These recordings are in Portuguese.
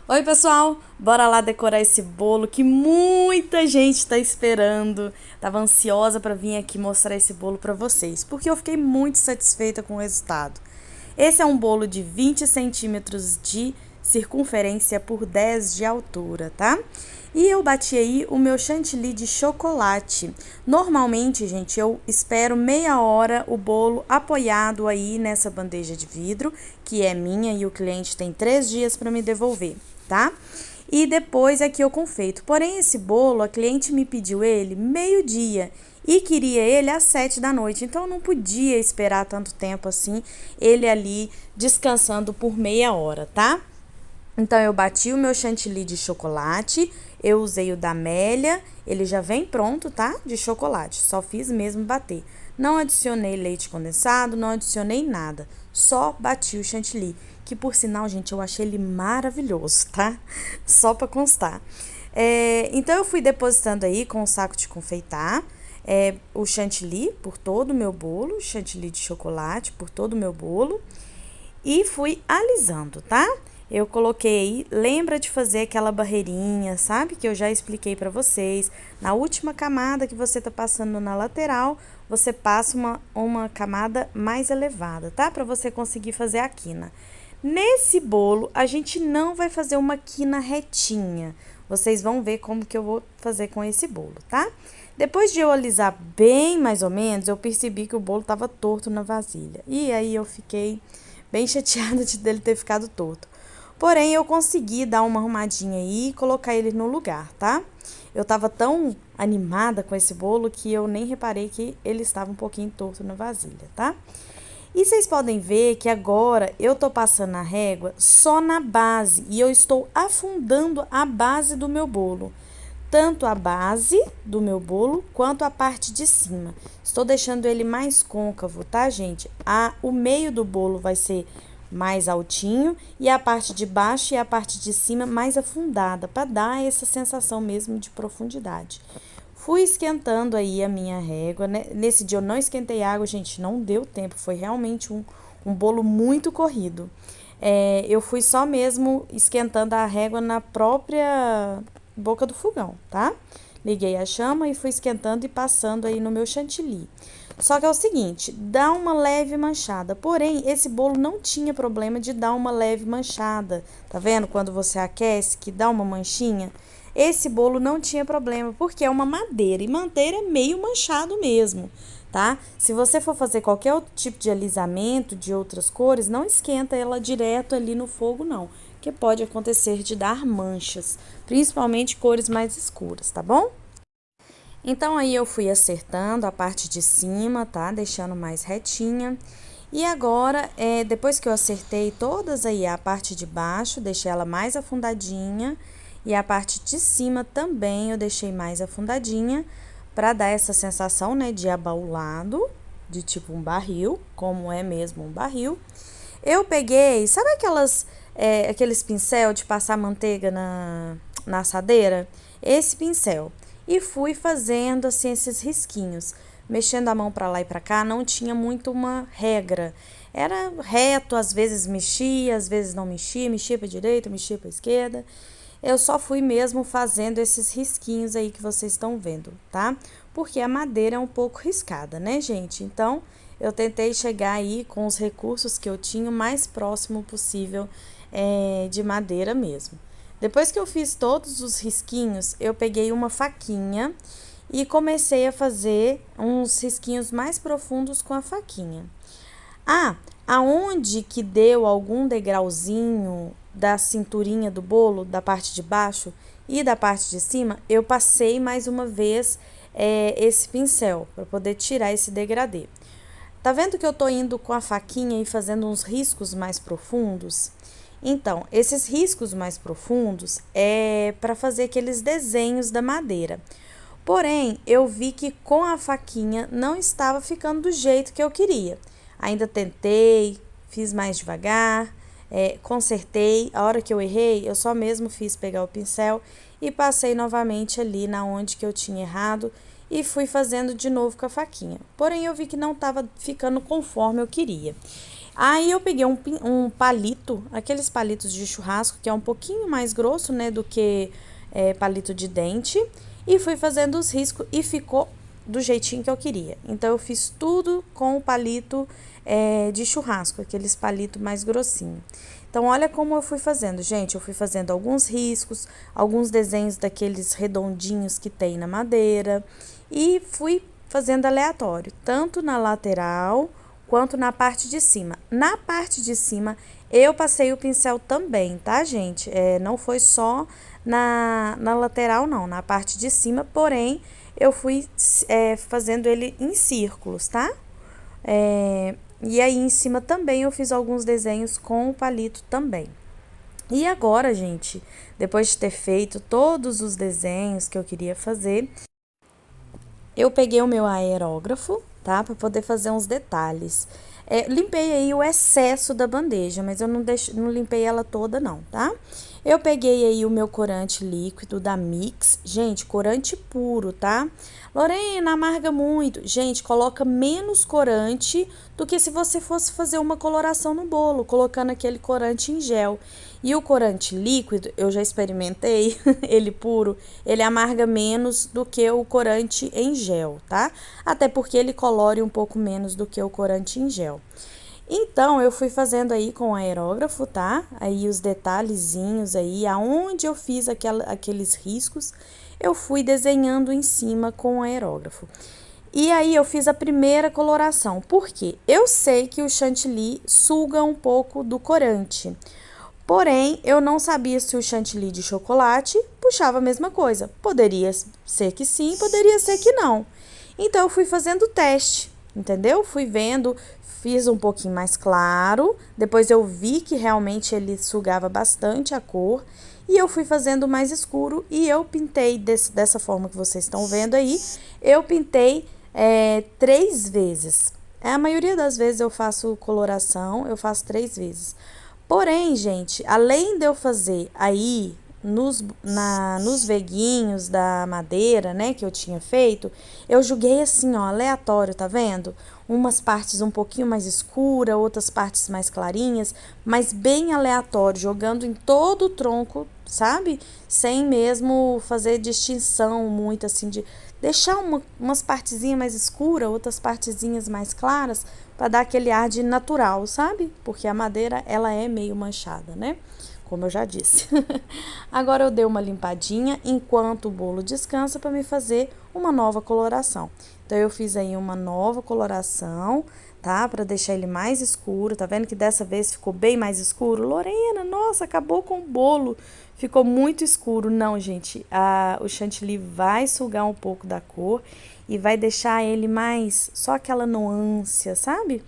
Oi, pessoal! Bora lá decorar esse bolo que muita gente está esperando. Tava ansiosa para vir aqui mostrar esse bolo para vocês, porque eu fiquei muito satisfeita com o resultado. Esse é um bolo de 20 centímetros de circunferência por 10 de altura, tá? E eu bati aí o meu chantilly de chocolate. Normalmente, gente, eu espero meia hora o bolo apoiado aí nessa bandeja de vidro, que é minha e o cliente tem 3 dias para me devolver, tá? E depois é que eu confeito. Porém, esse bolo, a cliente me pediu ele meio-dia e queria ele às 7 da noite. Então, eu não podia esperar tanto tempo assim, ele ali descansando por meia hora, tá? Então, eu bati o meu chantilly de chocolate, eu usei o da Amélia, ele já vem pronto, tá? De chocolate, só fiz mesmo bater. Não adicionei leite condensado, não adicionei nada, só bati o chantilly, que por sinal, gente, eu achei ele maravilhoso, tá? Só pra constar. Então, eu fui depositando aí com o saco de confeitar, o chantilly por todo o meu bolo, chantilly de chocolate por todo o meu bolo e fui alisando, tá? Eu coloquei, lembra de fazer aquela barreirinha, sabe? Que eu já expliquei pra vocês. Na última camada que você tá passando na lateral, você passa uma camada mais elevada, tá? Pra você conseguir fazer a quina. Nesse bolo, a gente não vai fazer uma quina retinha. Vocês vão ver como que eu vou fazer com esse bolo, tá? Depois de eu alisar bem mais ou menos, eu percebi que o bolo tava torto na vasilha. E aí eu fiquei bem chateada dele ter ficado torto. Porém, eu consegui dar uma arrumadinha aí e colocar ele no lugar, tá? Eu tava tão animada com esse bolo que eu nem reparei que ele estava um pouquinho torto na vasilha, tá? E vocês podem ver que agora eu tô passando a régua só na base e eu estou afundando a base do meu bolo. Tanto a base do meu bolo quanto a parte de cima. Estou deixando ele mais côncavo, tá, gente? O meio do bolo vai ser mais altinho e a parte de baixo e a parte de cima mais afundada, para dar essa sensação mesmo de profundidade. Fui esquentando aí a minha régua, né? Nesse dia eu não esquentei água, gente, não deu tempo, foi realmente um bolo muito corrido. Eu fui só mesmo esquentando a régua na própria boca do fogão, tá? Liguei a chama e fui esquentando e passando aí no meu chantilly. Só que é o seguinte, dá uma leve manchada. Porém, esse bolo não tinha problema de dar uma leve manchada. Tá vendo quando você aquece que dá uma manchinha? Esse bolo não tinha problema, porque é uma madeira e madeira é meio manchado mesmo, tá? Se você for fazer qualquer outro tipo de alisamento de outras cores, não esquenta ela direto ali no fogo, não, que pode acontecer de dar manchas, principalmente cores mais escuras, tá bom? Então, aí eu fui acertando a parte de cima, tá? Deixando mais retinha. E agora, depois que eu acertei todas aí, a parte de baixo, deixei ela mais afundadinha. E a parte de cima também eu deixei mais afundadinha, para dar essa sensação, né, de abaulado, de tipo um barril, como é mesmo um barril. Eu peguei, sabe aqueles pincel de passar manteiga na assadeira? Esse pincel. E fui fazendo assim esses risquinhos, mexendo a mão para lá e para cá, não tinha muito uma regra. Era reto, às vezes mexia, às vezes não mexia, mexia para direita, mexia para esquerda. Eu só fui mesmo fazendo esses risquinhos aí que vocês estão vendo, tá? Porque a madeira é um pouco riscada, né, gente? Então, eu tentei chegar aí com os recursos que eu tinha o mais próximo possível de madeira mesmo. Depois que eu fiz todos os risquinhos, eu peguei uma faquinha e comecei a fazer uns risquinhos mais profundos com a faquinha. Aonde que deu algum degrauzinho da cinturinha do bolo, da parte de baixo e da parte de cima, eu passei mais uma vez esse pincel para poder tirar esse degradê. Tá vendo que eu tô indo com a faquinha e fazendo uns riscos mais profundos? Então, esses riscos mais profundos é para fazer aqueles desenhos da madeira. Porém, eu vi que com a faquinha não estava ficando do jeito que eu queria. Ainda tentei, fiz mais devagar, consertei. A hora que eu errei, eu só mesmo fiz pegar o pincel e passei novamente ali na onde que eu tinha errado e fui fazendo de novo com a faquinha. Porém, eu vi que não estava ficando conforme eu queria. Aí eu peguei um palito, aqueles palitos de churrasco, que é um pouquinho mais grosso, né, do que palito de dente, e fui fazendo os riscos e ficou do jeitinho que eu queria. Então, eu fiz tudo com o palito de churrasco, aqueles palitos mais grossinho. Então, olha como eu fui fazendo, gente. Eu fui fazendo alguns riscos, alguns desenhos daqueles redondinhos que tem na madeira e fui fazendo aleatório, tanto na lateral quanto na parte de cima. Na parte de cima, eu passei o pincel também, tá, gente? Não foi só na lateral, não, na parte de cima, porém, eu fui fazendo ele em círculos, tá? E aí, em cima também, eu fiz alguns desenhos com o palito também. E agora, gente, depois de ter feito todos os desenhos que eu queria fazer, eu peguei o meu aerógrafo, tá? Para poder fazer uns detalhes. Limpei aí o excesso da bandeja, mas eu não limpei ela toda não, tá? Eu peguei aí o meu corante líquido da Mix. Gente, corante puro, tá? Lorena, amarga muito. Gente, coloca menos corante do que se você fosse fazer uma coloração no bolo, colocando aquele corante em gel. E o corante líquido, eu já experimentei, ele puro, ele amarga menos do que o corante em gel, tá? Até porque ele colore um pouco menos do que o corante em gel. Então, eu fui fazendo aí com o aerógrafo, tá? Aí os detalhezinhos aí, aonde eu fiz aqueles riscos, eu fui desenhando em cima com o aerógrafo. E aí eu fiz a primeira coloração, porque eu sei que o chantilly suga um pouco do corante. Porém, eu não sabia se o chantilly de chocolate puxava a mesma coisa. Poderia ser que sim, poderia ser que não. Então, eu fui fazendo o teste, entendeu? Fui vendo, fiz um pouquinho mais claro, depois eu vi que realmente ele sugava bastante a cor, e eu fui fazendo mais escuro, e eu pintei dessa forma que vocês estão vendo aí, eu pintei 3 vezes. A maioria das vezes eu faço coloração, eu faço 3 vezes. Porém, gente, além de eu fazer aí nos veguinhos da madeira, né, que eu tinha feito, eu joguei assim, ó, aleatório, tá vendo? Umas partes um pouquinho mais escura, outras partes mais clarinhas, mas bem aleatório, jogando em todo o tronco, sabe? Sem mesmo fazer distinção muito assim de deixar umas partezinhas mais escuras, outras partezinhas mais claras, para dar aquele ar de natural, sabe? Porque a madeira, ela é meio manchada, né? Como eu já disse. Agora eu dei uma limpadinha enquanto o bolo descansa para me fazer uma nova coloração. Então, eu fiz aí uma nova coloração, tá? Para deixar ele mais escuro. Tá vendo que dessa vez ficou bem mais escuro? Lorena, nossa, acabou com o bolo. Ficou muito escuro. Não, gente, o chantilly vai sugar um pouco da cor e vai deixar ele mais, só aquela nuance, sabe?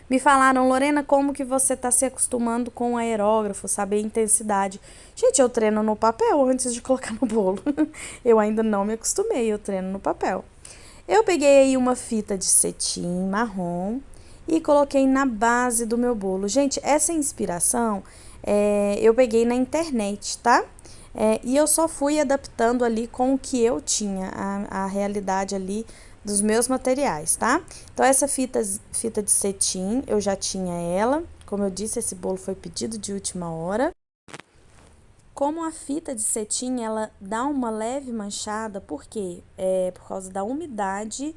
Me falaram, Lorena, como que você está se acostumando com o aerógrafo, saber a intensidade? Gente, eu treino no papel antes de colocar no bolo. Eu ainda não me acostumei, eu treino no papel. Eu peguei aí uma fita de cetim marrom e coloquei na base do meu bolo. Gente, essa inspiração eu peguei na internet, tá? E eu só fui adaptando ali com o que eu tinha, a realidade ali dos meus materiais, tá? Então, essa fita de cetim, eu já tinha ela. Como eu disse, esse bolo foi pedido de última hora. Como a fita de cetim, ela dá uma leve manchada, por quê? Por causa da umidade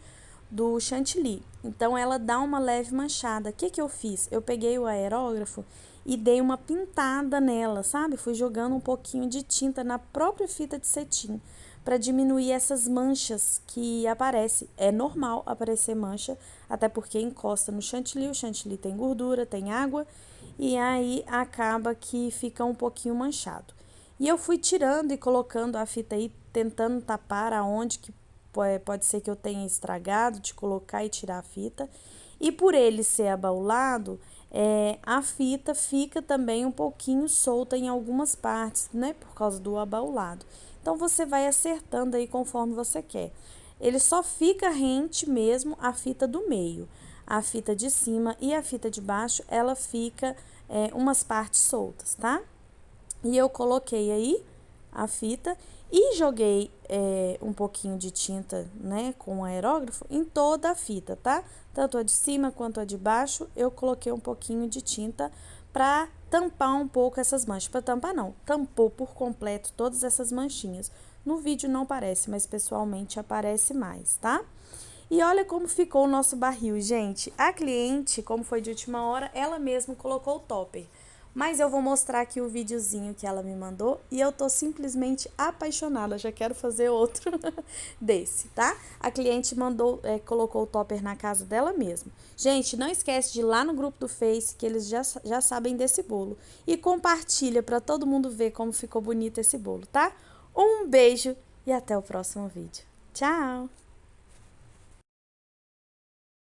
do chantilly. Então, ela dá uma leve manchada. O que que eu fiz? Eu peguei o aerógrafo e dei uma pintada nela, sabe? Fui jogando um pouquinho de tinta na própria fita de cetim para diminuir essas manchas que aparecem. É normal aparecer mancha, até porque encosta no chantilly, o chantilly tem gordura, tem água, e aí acaba que fica um pouquinho manchado. E eu fui tirando e colocando a fita aí, tentando tapar aonde que pode ser que eu tenha estragado de colocar e tirar a fita. E por ele ser abaulado, a fita fica também um pouquinho solta em algumas partes, né? Por causa do abaulado. Então, você vai acertando aí conforme você quer. Ele só fica rente mesmo a fita do meio. A fita de cima e a fita de baixo, ela fica umas partes soltas, tá? E eu coloquei aí a fita e joguei um pouquinho de tinta, né, com o aerógrafo em toda a fita, tá? Tanto a de cima quanto a de baixo, eu coloquei um pouquinho de tinta para tampar um pouco essas manchas. Para tampar não, tampou por completo todas essas manchinhas. No vídeo não aparece, mas pessoalmente aparece mais, tá? E olha como ficou o nosso barril, gente. A cliente, como foi de última hora, ela mesma colocou o topper. Mas eu vou mostrar aqui o videozinho que ela me mandou e eu tô simplesmente apaixonada, já quero fazer outro desse, tá? A cliente mandou, colocou o topper na casa dela mesma. Gente, não esquece de ir lá no grupo do Face, que eles já sabem desse bolo. E compartilha para todo mundo ver como ficou bonito esse bolo, tá? Um beijo e até o próximo vídeo. Tchau!